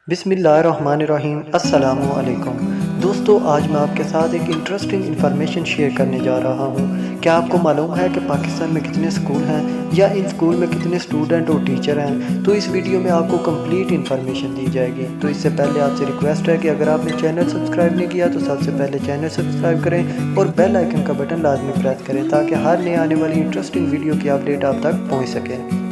बिस्मिल्लाहिर्रहमानिर्रहीम अस्सलामु अलैकुम। दोस्तों, आज मैं आपके साथ एक इंटरेस्टिंग इन्फॉर्मेशन शेयर करने जा रहा हूँ। क्या आपको मालूम है कि पाकिस्तान में कितने स्कूल हैं या इन स्कूल में कितने स्टूडेंट और टीचर हैं? तो इस वीडियो में आपको कंप्लीट इन्फॉर्मेशन दी जाएगी। तो इससे पहले आपसे रिक्वेस्ट है कि अगर आपने चैनल सब्सक्राइब नहीं किया तो सबसे पहले चैनल सब्सक्राइब करें और बेल आइकन का बटन लाजमी प्रेस करें ताकि हर नए आने वाली इंटरेस्टिंग वीडियो की अपडेट आप तक पहुँच सके।